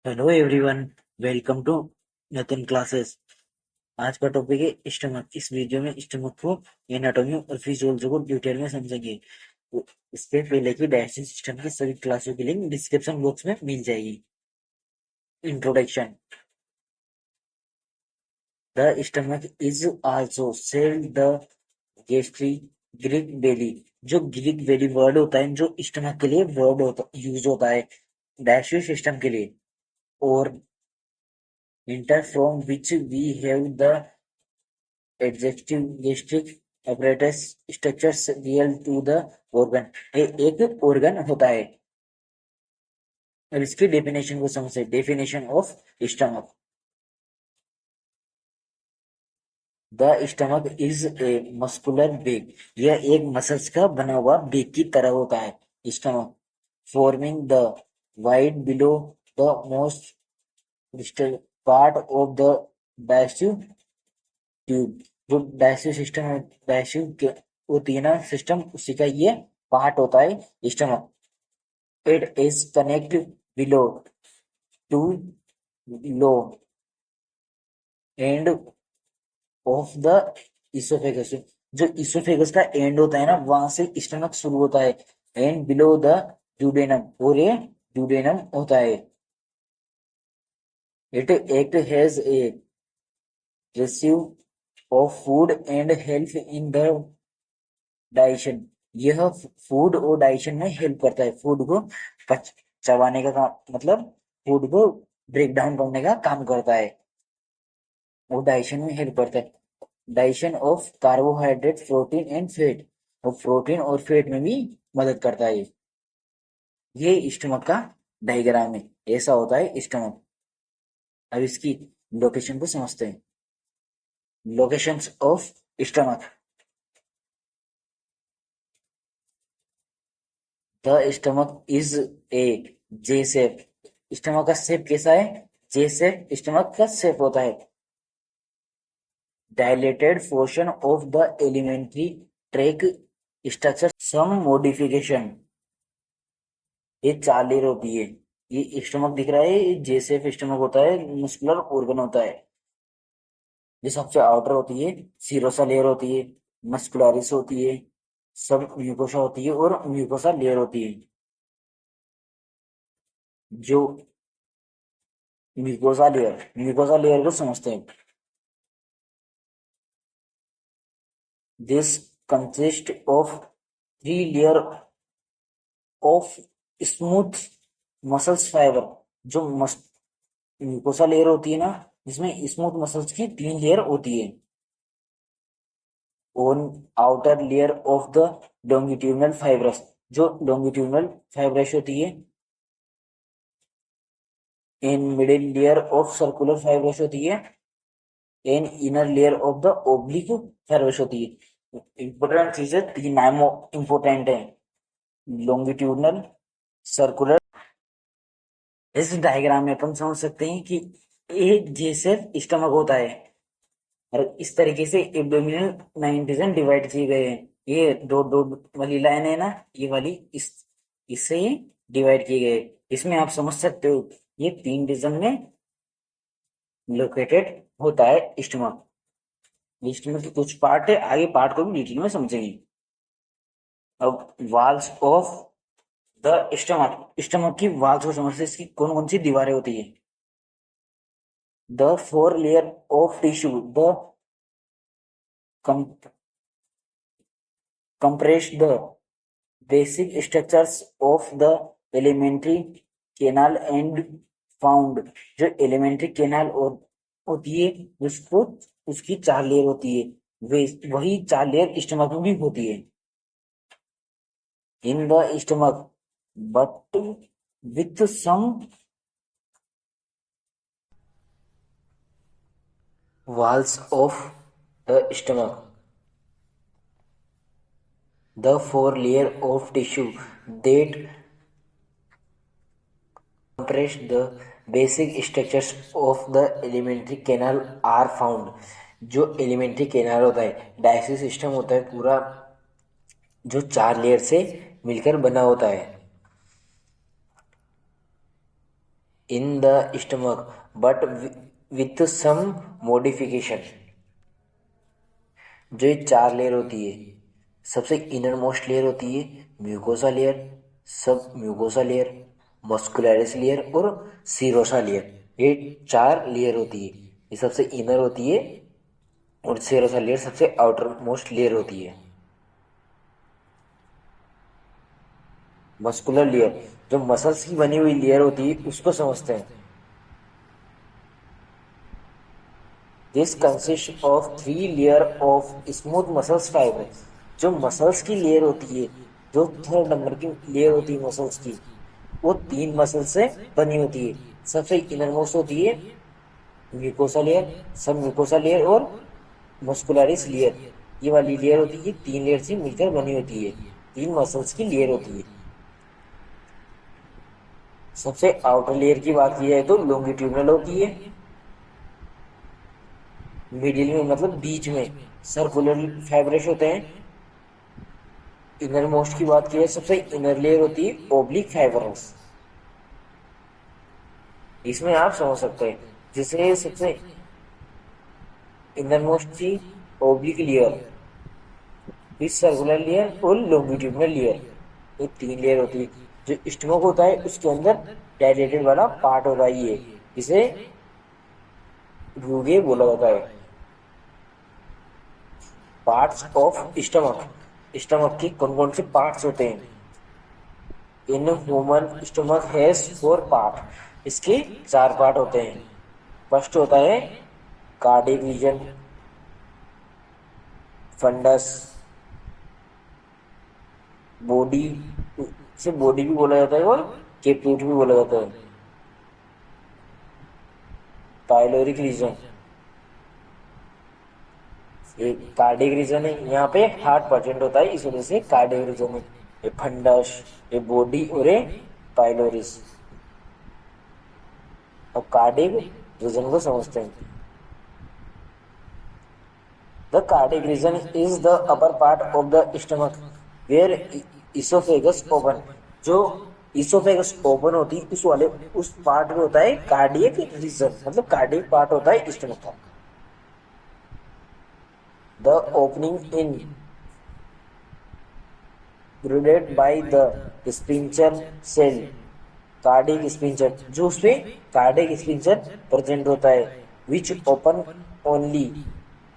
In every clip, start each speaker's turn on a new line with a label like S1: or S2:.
S1: Hello everyone, welcome to Natan classes. आज का topic है स्टमक। इस वीडियो में स्टमक को एनाटॉमी और फिजियोलॉजी को डिटेल में समझेंगे। तो इसके पहले की डाइजेशन सिस्टम की सभी क्लासों की लिंक डिस्क्रिप्शन बॉक्स में मिल जाएगी। Introduction. The stomach is also called the gastric Greek belly. जो ग्रीक बेली वर्ड होता है, जो स्टमक के लिए वर्ड होता यूज होता है डाइजेस्टिव सिस्टम के लिए, और inter from which we have the adjective gastric apparatus structures real to the organ। ये एक organ होता है। अब इसकी डेफिनेशन को समझते हैं। Definition of stomach. The stomach is a muscular bag. यह एक मसल्स का बना हुआ बेग की तरह होता है stomach. Forming the wide below the most distal part of the digestive tube. जो डाइजेस्टिव सिस्टम है, डाइजेस्टिव होती है ना सिस्टम, उसी का ये पार्ट होता है stomach. It is connect below to low end of the oesophagus. जो इसोफेगस का एंड होता है ना, वहां से स्टमक शुरू होता है। एंड बिलो द ड्यूडेनम, और ये ड्यूडेनम होता है। It act has a receive of food and help in the digestion. यह फूड और डाइजेशन में हेल्प करता है। फूड को चबाने का काम, मतलब फूड को ब्रेक डाउन करने का काम करता है। वो डाइजेशन में हेल्प करता है। Digestion of carbohydrate, protein and fat. वो प्रोटीन और फैट में भी मदद करता है। ये स्टमक का डायग्राम है। ऐसा होता है स्टमक। अब इसकी लोकेशन को समझते हैं। Locations of stomach. The stomach is a J shape. Stomach का शेप कैसा है? जे शेप स्टमक का शेप होता है। Dilated portion of the alimentary tract structure some modification. ये 4 लेयर होती है। ये स्टमक दिख रहा है, ये जे शेप स्टमक होता है, मस्कुलर ऑर्गन होता है। ये सबसे आउटर होती है, सीरोसा लेयर होती है, मस्कुलरिस होती है, सब म्यूकोसा होती है, और म्यूकोसा लेयर होती है। जो म्यूकोसा लेयर को समझते हैं। This consist of 3 layer of smooth muscles fibre. जो म्यूकोसा लेयर होती है ना, जिसमें स्मूथ मसल्स की 3 लेयर होती है। On outer layer of the longitudinal fibres. जो लॉन्गिट्यूडनल फाइब्रस होती है। In middle layer of circular fibres होती है। In inner layer of the oblique fibres होती है। इंपॉर्टेंट चीजें 3 नाम इंपॉर्टेंट है। Longitudinal, circular. इस डायग्राम में अपन समझ सकते हैं कि एक जैसे स्टमक होता है, और इस तरीके से एब्डोमिनल 90 डिवाइड किए गए हैं। ये डॉट डॉट वाली लाइन है ना, ये वाली इससे ये डिवाइड किए गए। इसमें आप समझ सकते हो ये 3 रीजन में लोकेटेड होता है स्टमक। स्टमक के कुछ पार्ट है, आगे पार्ट को भी डिटेल में समझेंगे। अब walls of the stomach. Stomach की वाल्स को समझते, इसकी कौन कौन सी दीवारें होती है। The 4 layer of tissue the compress the basic structures of the elementary canal and found। जो elementary canal और होती है, उसको उसकी 4 लेयर होती है। वे वही 4 लेयर स्टमक में भी होती है। In the stomach but with some walls of the stomach, the 4 layer of tissue that compress the basic structures of the alimentary canal are found। जो एलिमेंट्री कैनाल होता है, डाइजेस्टिव सिस्टम होता है पूरा, जो 4 लेयर से मिलकर बना होता है। In the stomach but with some modification. जो ये 4 लेयर होती है, सबसे इनर मोस्ट लेयर होती है म्यूकोसा लेयर, सब म्यूकोसा लेयर, मस्कुलरिस लेयर और सीरोसा लेयर। ये 4 लेयर होती है। ये सबसे इनर होती है और सीरोसा लेयर सबसे आउटर मोस्ट लेयर होती है। मस्कुलर लेयर जो मसल्स की बनी हुई लेयर होती है उसको समझते हैं। This consist of 3 layer of smooth muscles fibre. जो मसल्स की लेयर होती है, जो 3rd नंबर की लेयर होती है मसल्स की, वो 3 मसल से बनी होती है। सबसे इनर मोस्ट होती है म्यूकोसा लेयर, सब म्यूकोसा लेयर और मस्कुलरिस लेयर। ये वाली लेयर होती है 3 लेयर से मिलकर बनी होती है, 3 मसल्स की लेयर होती है। सबसे आउटर लेयर की बात की जाए तो लॉन्गिट्यूडनल होती है, मिडिल में मतलब बीच में सर्कुलर फाइब्रस होते हैं। इनर मोस्ट की बात की जाए सबसे इनर लेयर होती है ओब्लिक फाइब्रस। इसमें आप समझ सकते हैं जिसे सबसे इनर मोस्ट थी ओब्लिक लेयर, फिर सर्कुलर लेयर और लॉन्गिट्यूडनल लेयर। ये 3 लेयर होती है। जो स्टमक होता है उसके अंदर डायलेटेड वाला पार्ट होता है, ये इसे रूगे बोला जाता है। पार्ट्स ऑफ स्टमक, स्टमक के कौन कौन से पार्ट्स होते हैं? In human stomach has 4 part. इसके 4 पार्ट होते हैं। फर्स्ट होता है कार्डियक रीजन, फंडस, बॉडी, इसे बॉडी भी बोला जाता है और कैप्यूट भी बोला जाता है। पाइलोरिक रीजन, ये कार्डियक रीजन है, यहाँ पे हार्ट प्रेजेंट होता है इस वजह से कार्डियक रीजन है। ये फंडस, ये बॉडी और ये पाइलोरिस। अब कार्डियक रीजन को समझते हैं। The cardiac region is the upper part of the stomach where oesophagus open. जो इसोफेगस ओपन होती है उस पार्ट में होता है कार्डियक रीजन, मतलब कार्डियक पार्ट होता है स्टमक का। The opening in brooded by the sphincter cell, cardiac sphincter, जो उसपे कार्डियक स्पिंचर प्रेजेंट होता है, which open only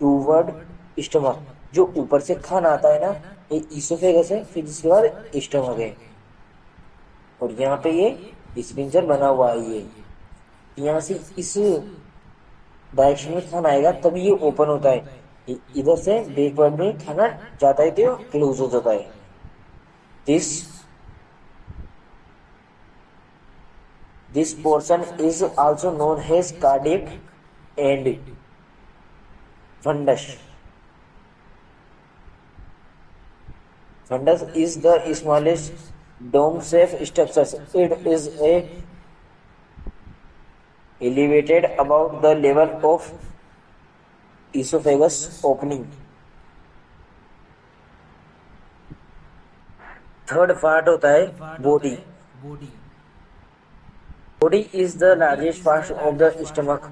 S1: toward stomach. जो ऊपर से खाना आता है ना, ये इसोफेगस है, फिर जिसके बाद स्टमक है, और यहाँ पे ये स्पिंचर बना हुआ है। ये यहाँ से इस डायरेक्शन में खाना आएगा तभी ये ओपन होता है। इधर से बैकवर्ड में खाना जाता है तो क्लोज हो जाता है। This portion is also known as cardiac and fundus. Fundus is the smallest dome-shaped structure. It is elevated above the level of esophagus opening. Third part होता है body. Body is the largest part of the stomach,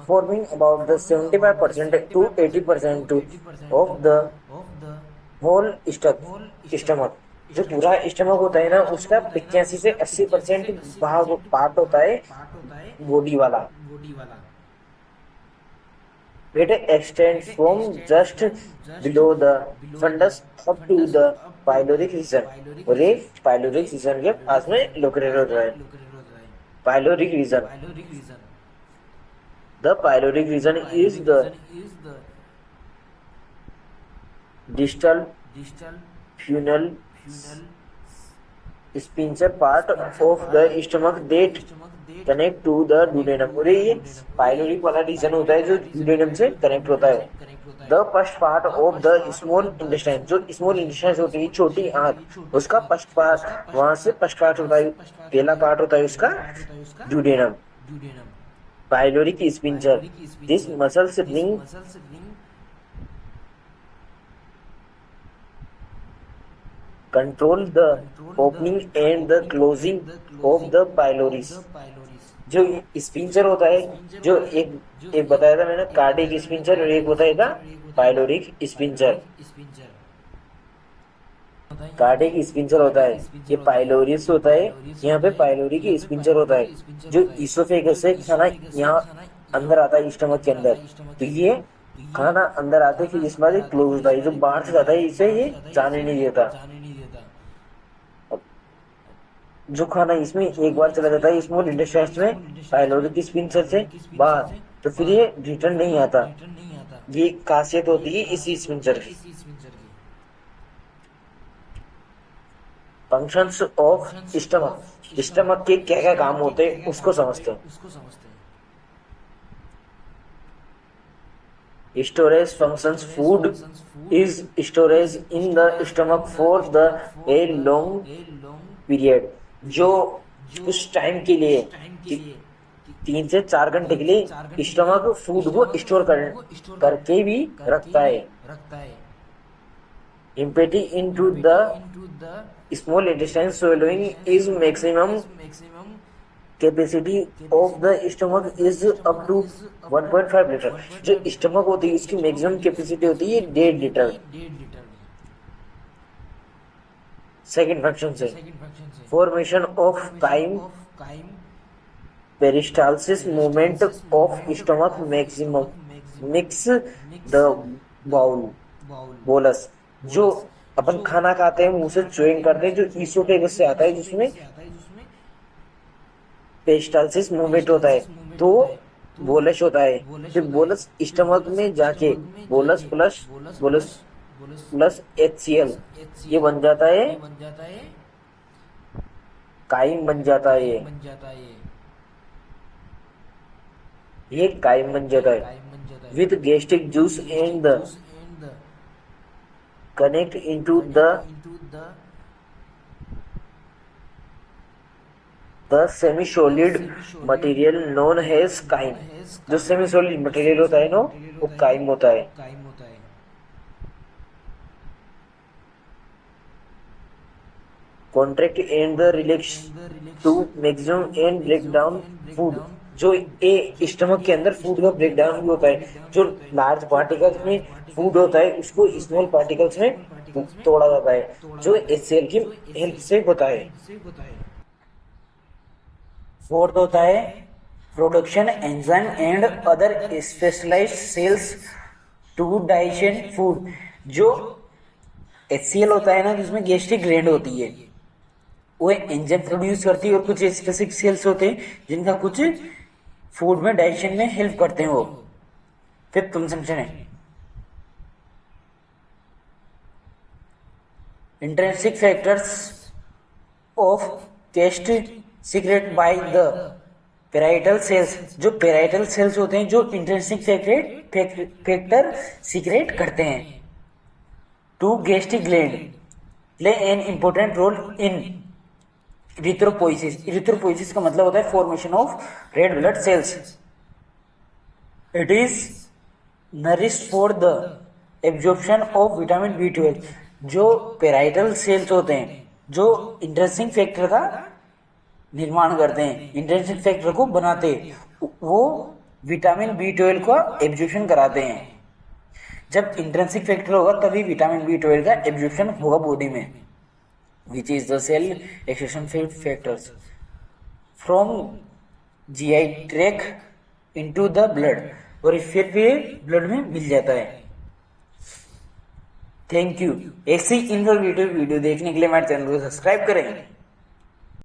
S1: forming about the 75% to 80% of the whole stomach. जो पूरा stomach होता है ना, उसका 85 से 80% भाग पार्ट होता है बॉडी वाला। It extends from just below the fundus up to the pyloric region, और ये pyloric region के पास में लोकेटेड होता है। Pyloric region. The pyloric region is the distal funnel sphincter part of the stomach that connect to the duodenum. और ये pyloric वाला reason होता है जो duodenum से कनेक्ट होता है। The first part of the small intestine, जो स्मॉल इंटेस्टाइन होती है छोटी आंत, उसका फर्स्ट पार्ट, वहां से फर्स्ट पार्ट होता है, पहला पार्ट होता है उसका duodenum. Pyloric sphincter. This muscles ring control the opening and the closing of the pylorus. जो स्पिंचर होता है, जो एक एक बताया था मैंने कार्डिक स्पिंचर और एक बताया था पाइलोरिक स्पिंचर। कार्डिक स्पिंचर होता है, ये पाइलोरिस होता है, यहाँ पे पाइलोरिक स्पिंचर होता है। जो इसोफेगस से खाना यहाँ अंदर आता है स्टमक के अंदर, तो ये खाना अंदर आते ही फिर इसके बाद क्लोज होता है, जो बाहर से जाता है इसे ये जाने नहीं देता। अब जो खाना इसमें एक बार चला जाता है स्मॉल इंटेस्टाइन में पाइलोरिक स्पिंचर से बाहर, तो फिर ये रिटर्न नहीं आता। ये खासियत होती है इसी स्पिंचर की। फंक्शंस ऑफ स्टमक, स्टमक के क्या क्या काम होते हैं उसको समझते हैं। Storage functions, food is storage in the stomach for the a long period, जो कुछ टाइम के लिए 3 से 4 घंटे के लिए स्टमक फूड को स्टोर करके भी रखता है। Empty into the small intestine swallowing is maximum capacity of the stomach is up to 1.5 litre. जो स्टमक होती है उसकी मैक्सिमम कैपेसिटी होती है 1.5 लीटर। सेकंड फंक्शन से formation of chyme, peristalsis, movement of stomach, maximum mix the bowl, bolus. जो अपन खाना खाते हैं मुंह से च्यूइंग करते हैं, जो ईसोफेगस से आता है, जिसमें पेरिस्टालसिस मूवमेंट होता है, तो बोलस होता है। फिर बोलस स्टमक में जाके बोलस प्लस HCl ये बन जाता है, काइम बन जाता है। ये काइम बन जाता है with gastric juice and the connect into the semi-solid material known as chyme। जो सेमी सॉलिड मटेरियल होता है ना वो काइम होता है। Contract and the relax to maximum and break down food. जो ए स्टमक के अंदर फूड का ब्रेक डाउन भी होता है। जो लार्ज पार्टिकल्स में फूड होता है उसको स्मॉल पार्टिकल्स में तोड़ा जाता है, जो HCl की हेल्प से होता है। फोर्थ होता है production enzyme and other specialised cells to digestion food. जो HCl होता है ना जिसमें गैस्ट्रिक ग्लैंड होती है, वो एंजाइम प्रोड्यूस करती है, और कुछ स्पेसिफिक सेल्स होते हैं जिनका कुछ फूड में डाइजेशन में हेल्प करते हैं वो। फिफ्थ फंक्शन है intrinsic factors of test secret by the parietal cells. जो पेराइटल सेल्स होते हैं जो इंट्रिंसिक फैक्टर सीक्रेट करते हैं to gastric gland play an important role in erythropoiesis. Erythropoiesis का मतलब होता है formation of red blood cells. It is nourish for the absorption of vitamin B12। जो पेराइटल सेल्स होते हैं जो इंट्रिंसिक फैक्टर का निर्माण करते हैं, इंट्रिंसिक फैक्टर को बनाते हैं, वो विटामिन B12 का एब्जॉर्प्शन कराते हैं। जब इंट्रिंसिक फैक्टर होगा तभी विटामिन B12 का एब्जॉर्प्शन होगा बॉडी में, which is the cell excretion factors from GI tract into the blood, और फिर भी ब्लड में मिल जाता है। Thank you. ऐसी इन्फॉर्मेटिव वीडियो देखने के लिए हमारे चैनल को सब्सक्राइब करें।